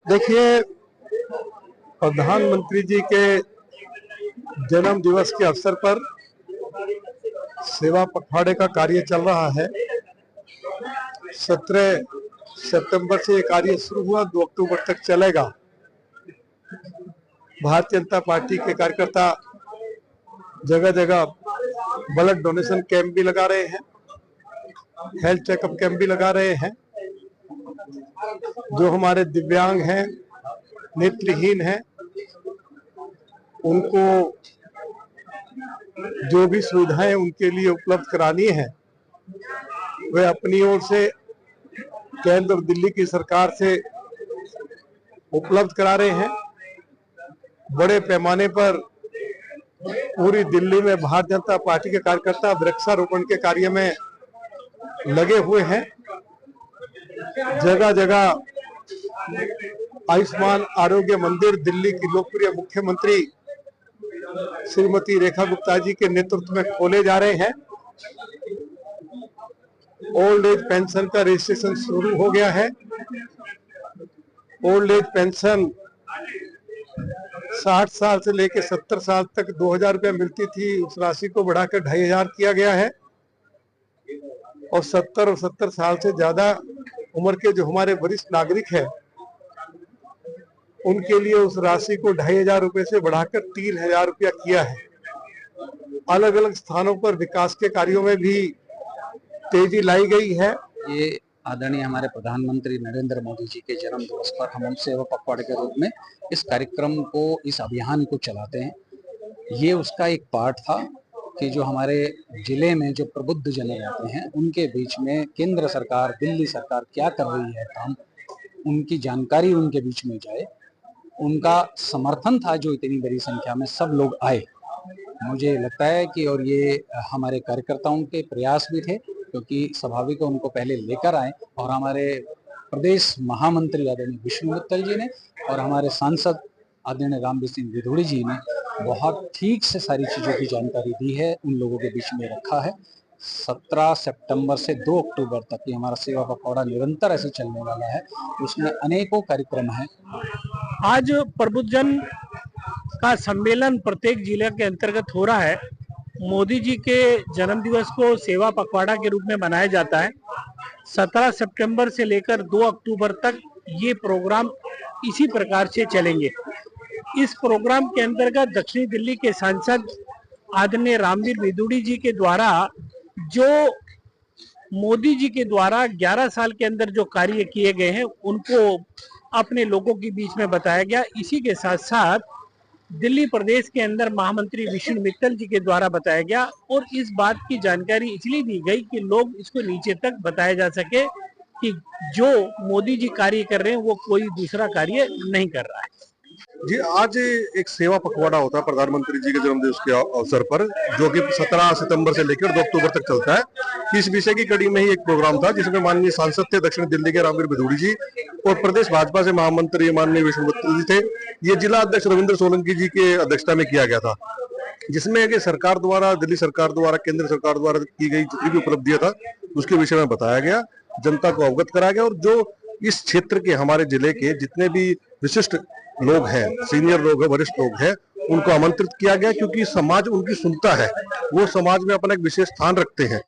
देखिए, प्रधानमंत्री जी के जन्म दिवस के अवसर पर सेवा पखवाड़े का कार्य चल रहा है। 17 सितंबर से ये कार्य शुरू हुआ, 2 अक्टूबर तक चलेगा। भारतीय जनता पार्टी के कार्यकर्ता जगह जगह ब्लड डोनेशन कैंप भी लगा रहे हैं, हेल्थ चेकअप कैंप भी लगा रहे हैं। जो हमारे दिव्यांग हैं, नेत्रहीन हैं, उनको जो भी सुविधाएं उनके लिए उपलब्ध करानी है, वे अपनी ओर से केंद्र और दिल्ली की सरकार से उपलब्ध करा रहे हैं। बड़े पैमाने पर पूरी दिल्ली में भारतीय जनता पार्टी के कार्यकर्ता वृक्षारोपण के कार्य में लगे हुए हैं। जगह जगह आयुष्मान आरोग्य मंदिर दिल्ली की लोकप्रिय मुख्यमंत्री श्रीमती रेखा गुप्ता जी के नेतृत्व में खोले जा रहे हैं। ओल्ड एज पेंशन का रजिस्ट्रेशन शुरू हो गया है। ओल्ड एज पेंशन 60 साल से लेकर 70 साल तक 2000 रुपया मिलती थी, उस राशि को बढ़ाकर 2500 किया गया है। और 70 और 70 साल से ज्यादा उम्र के जो हमारे वरिष्ठ नागरिक हैं, उनके लिए उस राशि को 2500 रुपये से बढ़ाकर 3000 रुपया किया है। अलग अलग स्थानों पर विकास के कार्यों में भी तेजी लाई गई है। ये आदरणीय हमारे प्रधानमंत्री नरेंद्र मोदी जी के जन्म दिवस पर हम सेवा पखवाड़े के रूप में इस कार्यक्रम को, इस अभियान को चलाते हैं। ये उसका एक पार्ट था कि जो हमारे जिले में जो प्रबुद्ध जन रहते हैं, उनके बीच में केंद्र सरकार, दिल्ली सरकार क्या कर रही है काम, उनकी जानकारी उनके बीच में जाए। उनका समर्थन था जो इतनी बड़ी संख्या में सब लोग आए। मुझे लगता है कि और ये हमारे कार्यकर्ताओं के प्रयास भी थे, क्योंकि स्वाभाविक उनको पहले लेकर आए और हमारे प्रदेश महामंत्री आदरणीय विष्णु मित्तल जी ने और हमारे सांसद आदरणीय रामवीर सिंह विधूड़ी जी ने बहुत ठीक से सारी चीजों की जानकारी दी है, उन लोगों के बीच में रखा है। 17 सितंबर से 2 अक्टूबर तक ये हमारा सेवा पखवाड़ा निरंतर ऐसे चलने वाला है। उसमें अनेकों कार्यक्रम हैं। आज प्रबुद्धजन का सम्मेलन प्रत्येक जिले के अंतर्गत हो रहा है। मोदी जी के जन्म दिवस को सेवा पखवाड़ा के रूप में मनाया जाता है। 17 सितंबर से लेकर 2 अक्टूबर तक ये प्रोग्राम इसी प्रकार से चलेंगे। इस प्रोग्राम के अंतर्गत दक्षिणी दिल्ली के सांसद आदरणीय रामवीर विधूड़ी जी के द्वारा जो मोदी जी के द्वारा 11 साल के अंदर जो कार्य किए गए हैं, उनको अपने लोगों के बीच में बताया गया। इसी के साथ साथ दिल्ली प्रदेश के अंदर महामंत्री विष्णु मित्तल जी के द्वारा बताया गया और इस बात की जानकारी इसलिए दी गई कि लोग इसको नीचे तक बताया जा सके कि जो मोदी जी कार्य कर रहे हैं वो कोई दूसरा कार्य नहीं कर रहा है। जी, आज एक सेवा पखवाड़ा होता है प्रधानमंत्री जी के जन्मदिवस के अवसर पर, जो कि 17 सितंबर से लेकर 2 अक्टूबर तक चलता है। इस विषय की कड़ी में ही एक प्रोग्राम था, जिसमें माननीय सांसद थे दक्षिण दिल्ली के रामवीर विधूड़ी जी और प्रदेश भाजपा से महामंत्री माननीय विष्णु मित्तल जी थे। ये जिला अध्यक्ष रविंद्र सोलंकी जी के अध्यक्षता में किया गया था, जिसमें कि सरकार द्वारा, दिल्ली सरकार द्वारा, केंद्र सरकार द्वारा की गई जितनी भी उपलब्धियां था उसके विषय में बताया गया, जनता को अवगत कराया गया। और जो इस क्षेत्र के, हमारे जिले के जितने भी विशिष्ट लोग हैं, सीनियर लोग हैं, वरिष्ठ लोग हैं, उनको आमंत्रित किया गया, क्योंकि समाज उनकी सुनता है, वो समाज में अपना एक विशेष स्थान रखते हैं।